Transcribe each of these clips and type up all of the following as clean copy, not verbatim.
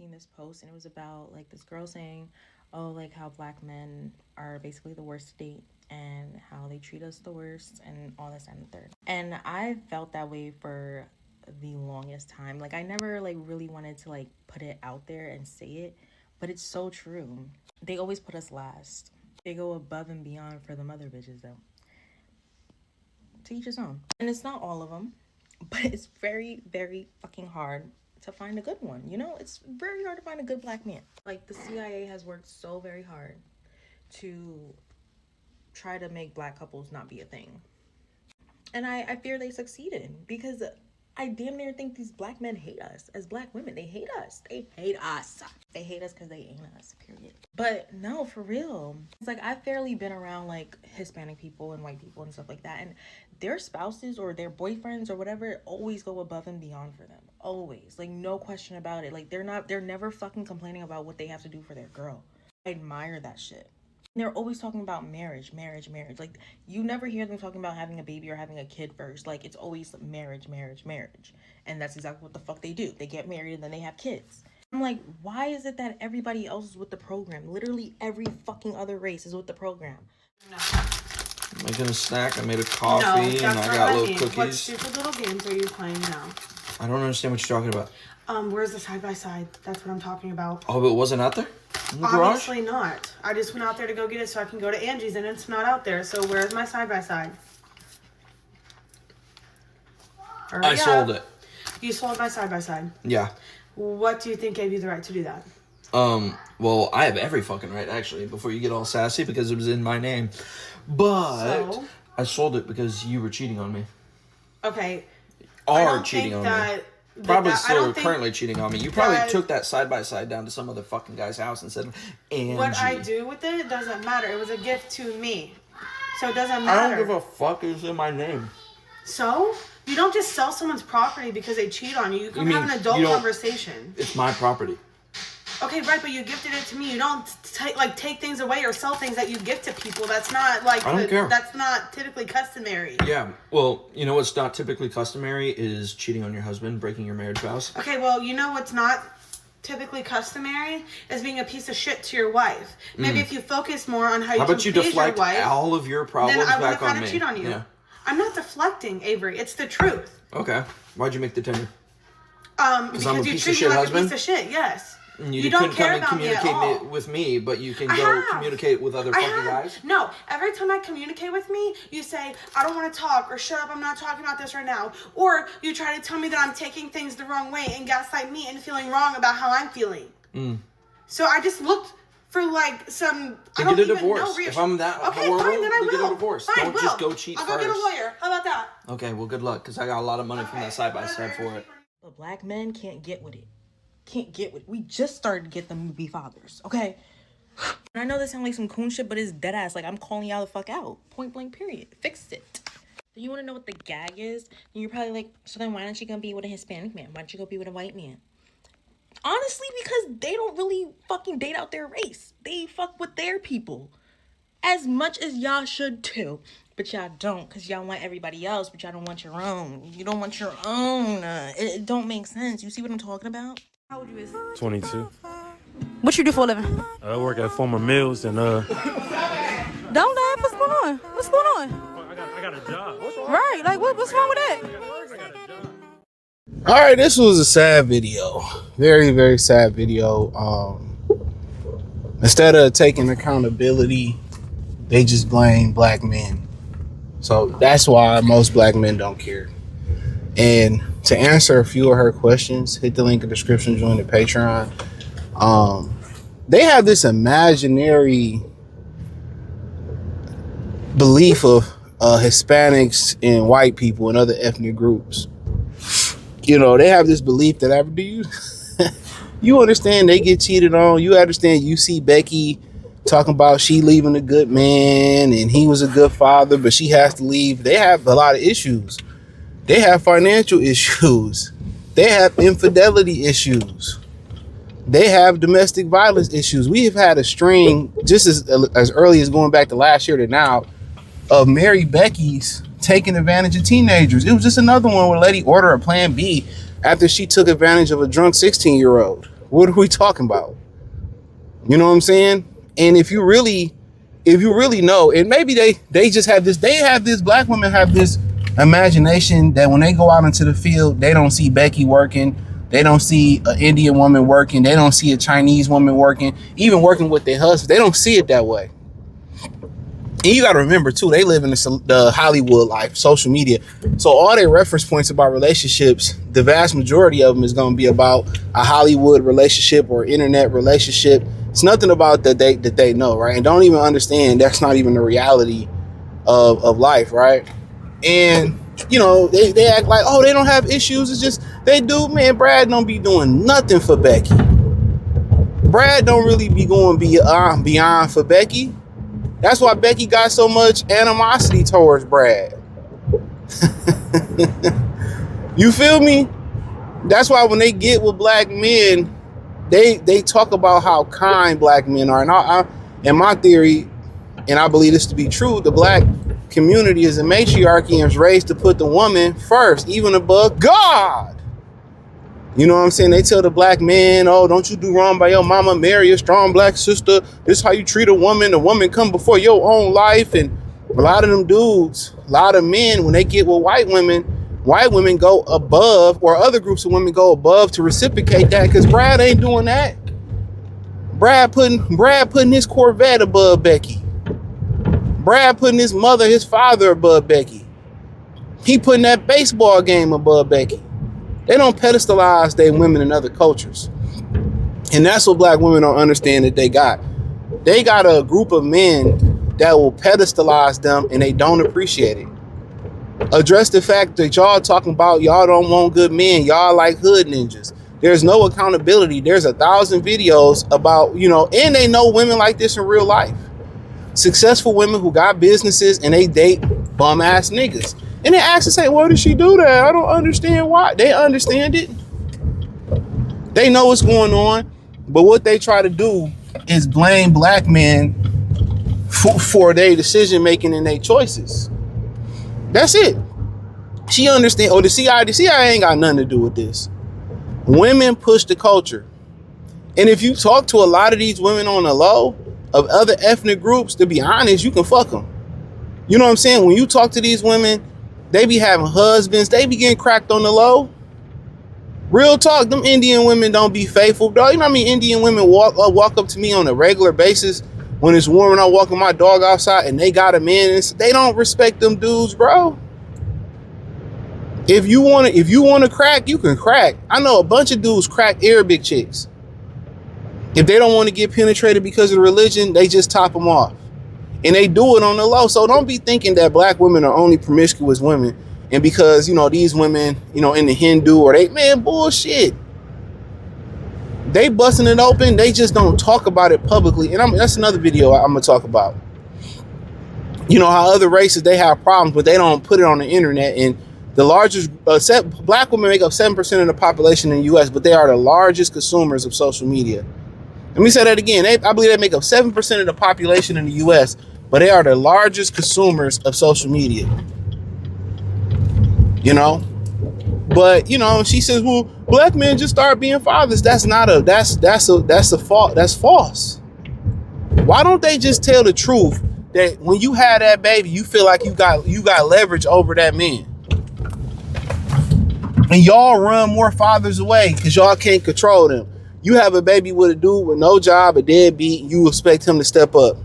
seen this post, and it was about like this girl saying, "Oh, like how black men are basically the worst to date, and how they treat us the worst, and all this and the third." And I felt that way for the longest time. Like I never like really wanted to like put it out there and say it, but it's so true. They always put us last. They go above and beyond for the mother bitches though. To each his own. And it's not all of them, but it's very, very fucking hard to find a good one. You know, it's very hard to find a good black man. Like the CIA has worked so very hard to try to make black couples not be a thing. And I fear they succeeded, because I damn near think these black men hate us as black women. They hate us. They hate us. They hate us because they ain't us, period. But no, for real. It's like I've fairly been around like Hispanic people and white people and stuff like that. And their spouses or their boyfriends or whatever always go above and beyond for them. Always. Like no question about it. Like they're never fucking complaining about what they have to do for their girl. I admire that shit. They're always talking about marriage. Like you never hear them talking about having a baby or having a kid first. Like it's always marriage. And that's exactly what the fuck they do. They get married and then they have kids. I'm like, why is it that everybody else is with the program? Literally every fucking other race is with the program. No. I'm making a snack. I made a coffee and I got little cookies. What stupid little games are you playing now? I don't understand what you're talking about. Where's the side-by-side? That's what I'm talking about. Oh, but it wasn't out there? In the Obviously garage? not. I just went out there to go get it so I can go to Angie's and it's not out there. So where's my side-by-side? I sold it. You sold my side-by-side? Yeah. What do you think gave you the right to do that? Well, I have every fucking right, actually, before you get all sassy, because it was in my name. But So? I sold it because you were cheating on me. Okay. Cheating on me. Probably still currently cheating on me. You probably took that side-by-side down to some other fucking guy's house and said, Angie. What I do with it doesn't matter. It was a gift to me. So it doesn't matter. I don't give a fuck. It's in my name. So? You don't just sell someone's property because they cheat on you. You can have an adult conversation. It's my property. Okay, right, but you gifted it to me. You don't take things away or sell things that you gift to people. That's not like I don't care. That's not typically customary. Yeah, well, you know what's not typically customary is cheating on your husband, breaking your marriage vows. Okay, well, you know what's not typically customary is being a piece of shit to your wife. Maybe if you focus more on how about you deflect your wife, all of your problems then I back on me? Cheat on you. Yeah. I'm not deflecting, Avery. It's the truth. Okay. Why'd you make the tender? Because I'm a you piece treat of me shit like husband? a piece of shit. Yes. You don't couldn't care come and about me at communicate all. with me, but you can go communicate with other fucking guys? No. Every time I communicate with me, you say, I don't want to talk, or shut up, I'm not talking about this right now. Or you try to tell me that I'm taking things the wrong way and gaslight me and feeling wrong about how I'm feeling. So I just looked for like some... Then get a divorce. If I'm that horrible, fine, then I will. get a divorce. Fine, Don't just go cheat I'll first. go get a lawyer. How about that? Okay, well, good luck, because I got a lot of money from that side-by-side for it. But black men can't get with it. We just started to get them to be fathers, okay? And I know this sounds like some coon shit, but it's dead ass. Like, I'm calling y'all the fuck out. Point blank, period. Fix it. So you want to know what the gag is? And you're probably like, so then why don't you go be with a Hispanic man? Why don't you go be with a white man? Honestly, because they don't really fucking date out their race. They fuck with their people. As much as y'all should too. But y'all don't, because y'all want everybody else, but y'all don't want your own. You don't want your own. It don't make sense. You see what I'm talking about? How old are you? 22. What you do for a living? I work at Former Mills and Don't laugh. What's going on? What's going on? I got a job. Right, like what's wrong with that? I got a job. All right, this was a sad video. Very, very sad video. Instead of taking accountability, they just blame black men. So that's why most black men don't care. And to answer a few of her questions, hit the link in the description, join the Patreon. They have this imaginary belief of Hispanics and white people and other ethnic groups. You know, they have this belief that after you understand they get cheated on. You understand you see Becky talking about she leaving a good man and he was a good father, but she has to leave. They have a lot of issues. They have financial issues. They have infidelity issues. They have domestic violence issues. We have had a string, just as early as going back to last year to now, of Mary Becky's taking advantage of teenagers. It was just another one where a lady ordered a plan B after she took advantage of a drunk 16-year-old. What are we talking about? You know what I'm saying? And if you really know, and maybe they just have this, black women have this imagination that when they go out into the field, they don't see Becky working, they don't see an Indian woman working, they don't see a Chinese woman working, even working with their husband. They don't see it that way. And you got to remember too, they live in the Hollywood life, social media. So all their reference points about relationships, the vast majority of them is going to be about a Hollywood relationship or internet relationship. It's nothing about that they know, right? And don't even understand that's not even the reality of life, right? And you know, they act like, oh, they don't have issues. It's just they do. Man, Brad don't be doing nothing for Becky. Brad don't really be going beyond for Becky. That's why Becky got so much animosity towards Brad. You feel me? That's why when they get with black men, they talk about how kind black men are. And in my theory, and I believe this to be true, the black community is a matriarchy and is raised to put the woman first, even above God. You know what I'm saying? They tell the black man, oh, don't you do wrong by your mama, marry a strong black sister. This is how you treat a woman. The woman come before your own life. And a lot of them dudes, a lot of men, when they get with white women go above, or other groups of women go above to reciprocate that, because Brad ain't doing that. Brad putting his Corvette above Becky. Brad putting his mother, his father above Becky. He putting that baseball game above Becky. They don't pedestalize their women in other cultures. And that's what black women don't understand that they got. They got a group of men that will pedestalize them and they don't appreciate it. Address the fact that y'all talking about y'all don't want good men. Y'all like hood ninjas. There's no accountability. There's 1,000 videos about, you know, and they know women like this in real life. Successful women who got businesses and they date bum ass niggas. And they ask and say, why did she do that? I don't understand why. They understand it. They know what's going on. But what they try to do is blame black men for their decision making and their choices. That's it. She understand. Oh, the CIA ain't got nothing to do with this. Women push the culture. And if you talk to a lot of these women on the low of other ethnic groups, to be honest, you can fuck them. You know what I'm saying? When you talk to these women, they be having husbands. They be getting cracked on the low. Real talk, them Indian women don't be faithful, dog. You know what I mean? Indian women walk up to me on a regular basis when it's warm and I'm walking my dog outside and they got a man. And they don't respect them dudes, bro. If you want to crack, you can crack. I know a bunch of dudes crack Arabic chicks. If they don't want to get penetrated because of religion, they just top them off. And they do it on the low. So don't be thinking that black women are only promiscuous women. And because, you know, these women, you know, in the Hindu or bullshit. They busting it open. They just don't talk about it publicly. And that's another video I'm going to talk about. You know, how other races, they have problems, but they don't put it on the internet. And the largest, black women make up 7% of the population in the U.S., but they are the largest consumers of social media. Let me say that again. I believe they make up 7% of the population in the U.S., but they are the largest consumers of social media. You know? But, you know, she says, well, black men just start being fathers. That's false. Why don't they just tell the truth that when you have that baby, you feel like you got leverage over that man? And y'all run more fathers away because y'all can't control them. You have a baby with a dude with no job, a deadbeat, and you expect him to step up.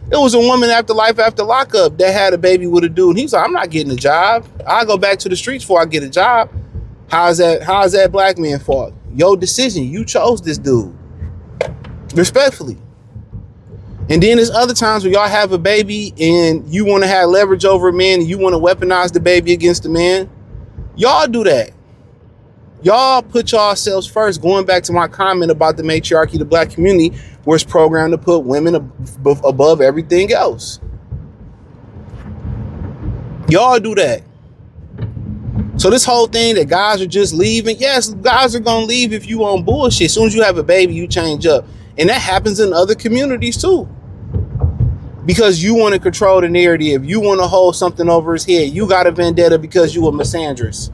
It was a woman after lockup that had a baby with a dude. And he was like, I'm not getting a job. I'll go back to the streets before I get a job. How's that black man fault? Your decision. You chose this dude. Respectfully. And then there's other times where y'all have a baby and you want to have leverage over a man and you want to weaponize the baby against the man. Y'all do that. Y'all put yourselves first, going back to my comment about the matriarchy of the black community, where it's programmed to put women above everything else. Y'all do that. So this whole thing that guys are just leaving, yes, guys are going to leave if you on bullshit. As soon as you have a baby, you change up. And that happens in other communities too. Because you want to control the narrative. You want to hold something over his head. You got a vendetta because you a misandrist.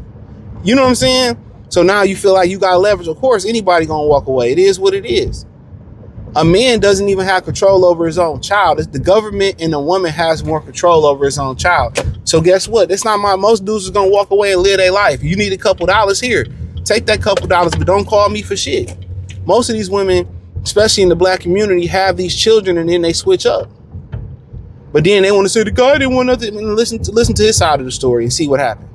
You know what I'm saying? So now you feel like you got leverage. Of course, anybody gonna walk away. It is what it is. A man doesn't even have control over his own child. It's the government, and the woman has more control over his own child. So guess what? It's not most dudes is gonna walk away and live their life. You need a couple dollars here. Take that couple dollars, but don't call me for shit. Most of these women, especially in the black community, have these children and then they switch up. But then they want to say the guy didn't want nothing. Listen to his side of the story and see what happened.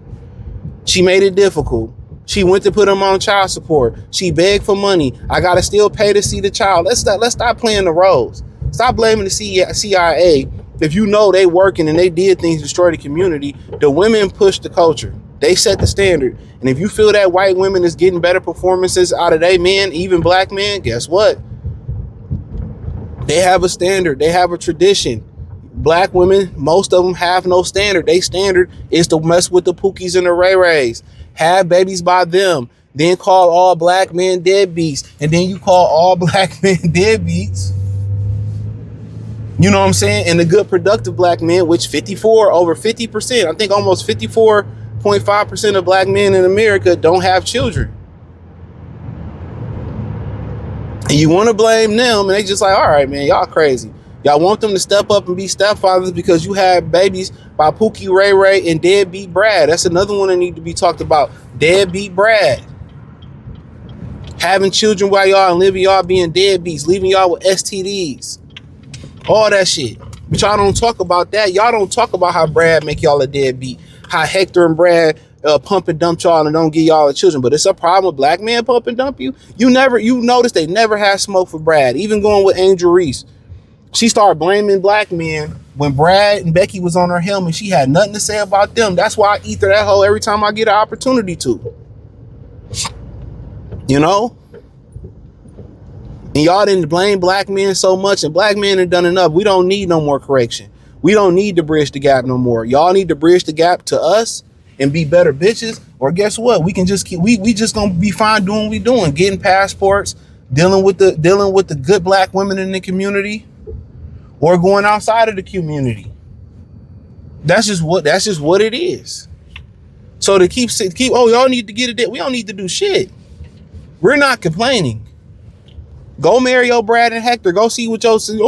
She made it difficult. She went to put him on child support. She begged for money. I gotta still pay to see the child. Let's stop playing the roles. Stop blaming the CIA. If you know they working and they did things to destroy the community, the women push the culture. They set the standard. And if you feel that white women is getting better performances out of their men, even black men, guess what? They have a standard. They have a tradition. Black women, most of them have no standard. They standard is to mess with the Pookies and the Ray Rays. Have babies by them. Then call all black men deadbeats. And then you call all black men deadbeats. You know what I'm saying? And the good productive black men, which over 50%, I think almost 54.5% of black men in America don't have children. And you want to blame them, and they just like, all right, man, y'all crazy. Y'all want them to step up and be stepfathers because you have babies by Pookie, Ray Ray, and Deadbeat Brad. That's another one that need to be talked about. Deadbeat Brad. Having children while y'all and living y'all being deadbeats, leaving y'all with STDs. All that shit. But y'all don't talk about that. Y'all don't talk about how Brad make y'all a deadbeat. How Hector and Brad pump and dump y'all and don't give y'all the children. But it's a problem. Black men pump and dump you. You notice they never had smoke for Brad. Even going with Angel Reese. She started blaming black men when Brad and Becky was on her helmet. She had nothing to say about them. That's why I ether that hoe every time I get an opportunity to. You know? And y'all didn't blame black men so much, and black men have done enough. We don't need no more correction. We don't need to bridge the gap no more. Y'all need to bridge the gap to us and be better bitches. Or guess what? We can just keep we just gonna be fine doing what we doing, getting passports, dealing with the good black women in the community. Or going outside of the community. That's just what it is. So to keep y'all need to get it. We don't need to do shit. We're not complaining. Go marry your Brad and Hector. Go see what y'all say.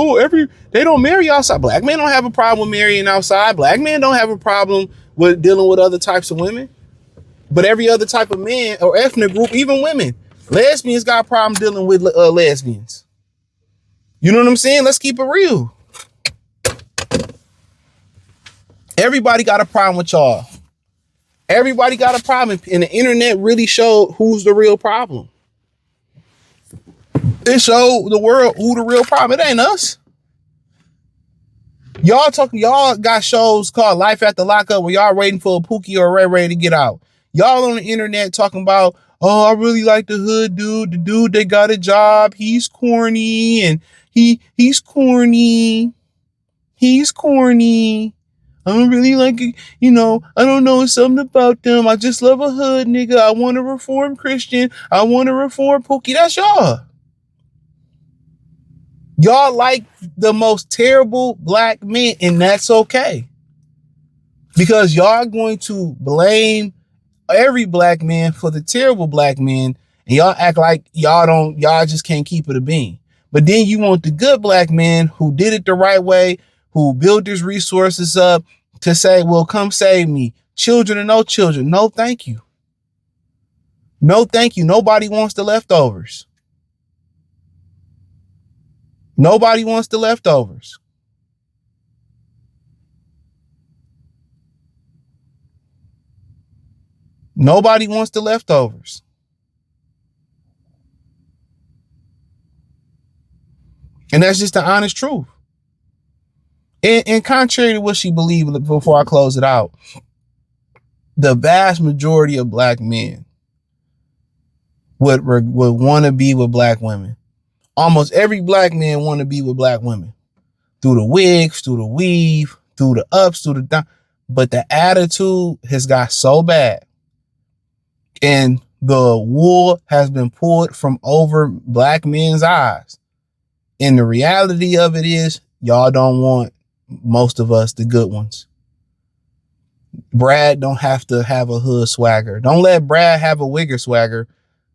They don't marry outside. Black men don't have a problem with marrying outside. Black men don't have a problem with dealing with other types of women. But every other type of man or ethnic group, even women, lesbians got a problem dealing with lesbians. You know what I'm saying? Let's keep it real. Everybody got a problem with y'all. Everybody got a problem. And the internet really showed who's the real problem. It showed the world who the real problem. It ain't us. Y'all got shows called Life After Lockup where y'all waiting for a Pookie or a Ray Ray to get out. Y'all on the internet talking about, oh, I really like the hood dude. The dude that got a job. He's corny and he's corny. He's corny. I don't really like it, I don't know, it's something about them. I just love a hood nigga. I want to reform Christian. I want to reform Pookie. That's y'all. Y'all like the most terrible black men, and that's okay. Because y'all going to blame every black man for the terrible black men, and y'all act like y'all just can't keep it a bean. But then you want the good black man who did it the right way, who built his resources up to say, well, come save me. Children or no children. No, thank you. No, thank you. Nobody wants the leftovers. Nobody wants the leftovers. Nobody wants the leftovers. And that's just the honest truth. And contrary to what she believed, before I close it out, the vast majority of black men would want to be with black women. Almost every black man want to be with black women. Through the wigs, through the weave, through the ups, through the downs. But the attitude has got so bad. And the wool has been pulled from over black men's eyes. And the reality of it is, y'all don't want most of us, the good ones. Brad don't have to have a hood swagger. Don't let Brad have a wigger swagger.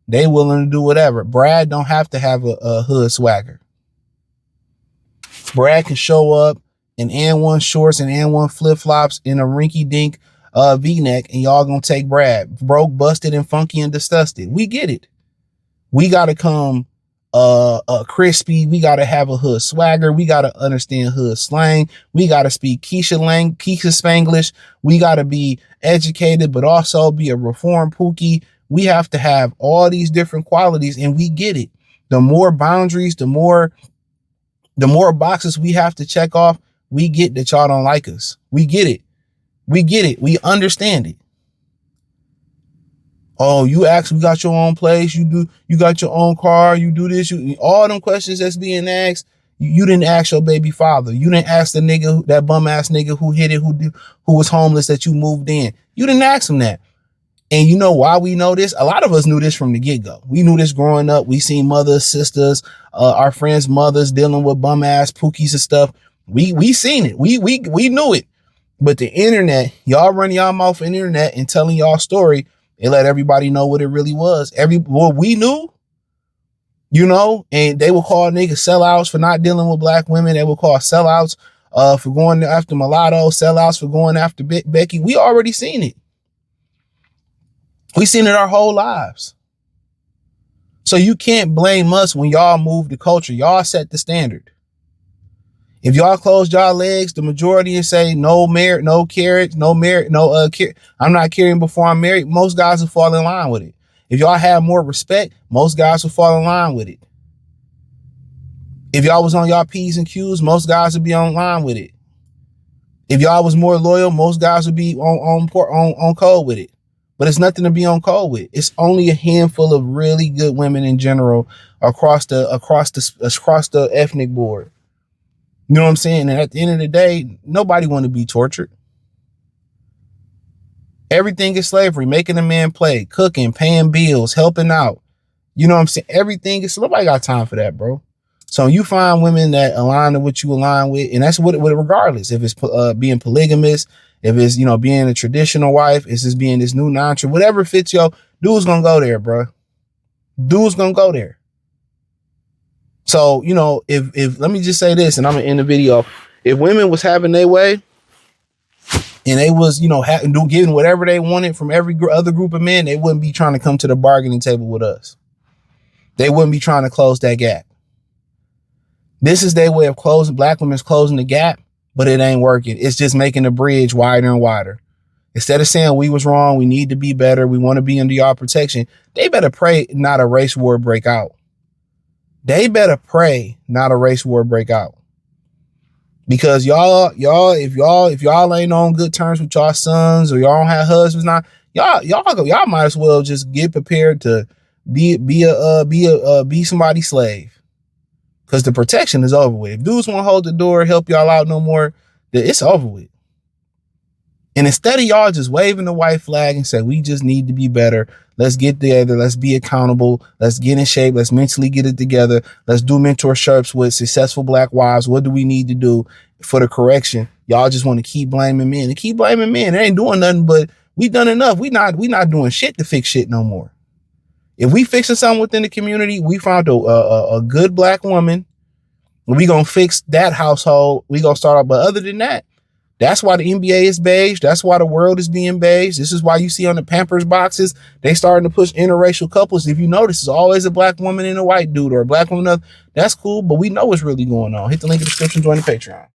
They willing to do whatever. Brad don't have to have a hood swagger. Brad can show up in N1 shorts and N1 flip-flops in a rinky-dink V-neck, and y'all gonna take Brad. Broke, busted, and funky and disgusted. We get it. We gotta come crispy. We gotta have a hood swagger. We gotta understand hood slang. We gotta speak Keisha Spanglish. We gotta be educated, but also be a reformed Pookie. We have to have all these different qualities, and we get it. The more boundaries, the more boxes we have to check off, we get that y'all don't like us. We get it. We get it. We understand it. Oh, you actually got your own place. You got your own car. You do this. All them questions that's being asked. You didn't ask your baby father. You didn't ask the nigga, that bum ass nigga who hit it, who was homeless that you moved in. You didn't ask him that. And you know why we know this? A lot of us knew this from the get-go. We knew this growing up. We seen mothers, sisters, our friends' mothers dealing with bum ass Pookies and stuff. We seen it. We knew it. But the internet, y'all run y'all mouth on the internet and telling y'all story, it let everybody know what it really was. What we knew, you know, and they would call niggas sellouts for not dealing with black women. They would call sellouts for going after mulatto, sellouts for going after Becky. We already seen it. We seen it our whole lives. So you can't blame us when y'all move the culture. Y'all set the standard. If y'all closed y'all legs, the majority and say no marriage, no carriage, no marriage, I'm not carrying before I'm married, most guys will fall in line with it. If y'all have more respect, most guys will fall in line with it. If y'all was on y'all P's and Q's, most guys would be on line with it. If y'all was more loyal, most guys would be on code with it. But it's nothing to be on code with. It's only a handful of really good women in general across the ethnic board. You know what I'm saying? And at the end of the day, nobody want to be tortured. Everything is slavery, making a man play, cooking, paying bills, helping out. You know what I'm saying? Everything is, nobody got time for that, bro. So you find women that align to what you align with, and that's what regardless, if it's being polygamous, if it's, you know, being a traditional wife, it's just being this new non-trad, whatever fits yo, dude's gonna go there, bro. Dude's gonna go there. So, you know, if let me just say this, and I'm gonna end the video. If women was having their way, and they was, you know, getting whatever they wanted from every other group of men, they wouldn't be trying to come to the bargaining table with us. They wouldn't be trying to close that gap. This is their way of closing. Black women's closing the gap, but it ain't working. It's just making the bridge wider and wider. Instead of saying we was wrong, we need to be better, we want to be under y'all protection, they better pray not a race war break out. They better pray not a race war break out. Because y'all, if y'all ain't on good terms with y'all sons, or y'all don't have husbands now, y'all might as well just get prepared to be somebody's slave. Because the protection is over with. If dudes won't hold the door, help y'all out no more, then it's over with. And instead of y'all just waving the white flag and say, we just need to be better, let's get together, let's be accountable, let's get in shape, let's mentally get it together, let's do mentorships with successful black wives, what do we need to do for the correction? Y'all just want to keep blaming men and keep blaming men. It ain't doing nothing, but we done enough. We not doing shit to fix shit no more. If we fixing something within the community, we found a good black woman, we gonna fix that household. We gonna start off. But other than that, that's why the NBA is beige. That's why the world is being beige. This is why you see on the Pampers boxes, they starting to push interracial couples. If you notice, it's always a black woman and a white dude, or a black woman. That's cool, but we know what's really going on. Hit the link in the description, join the Patreon.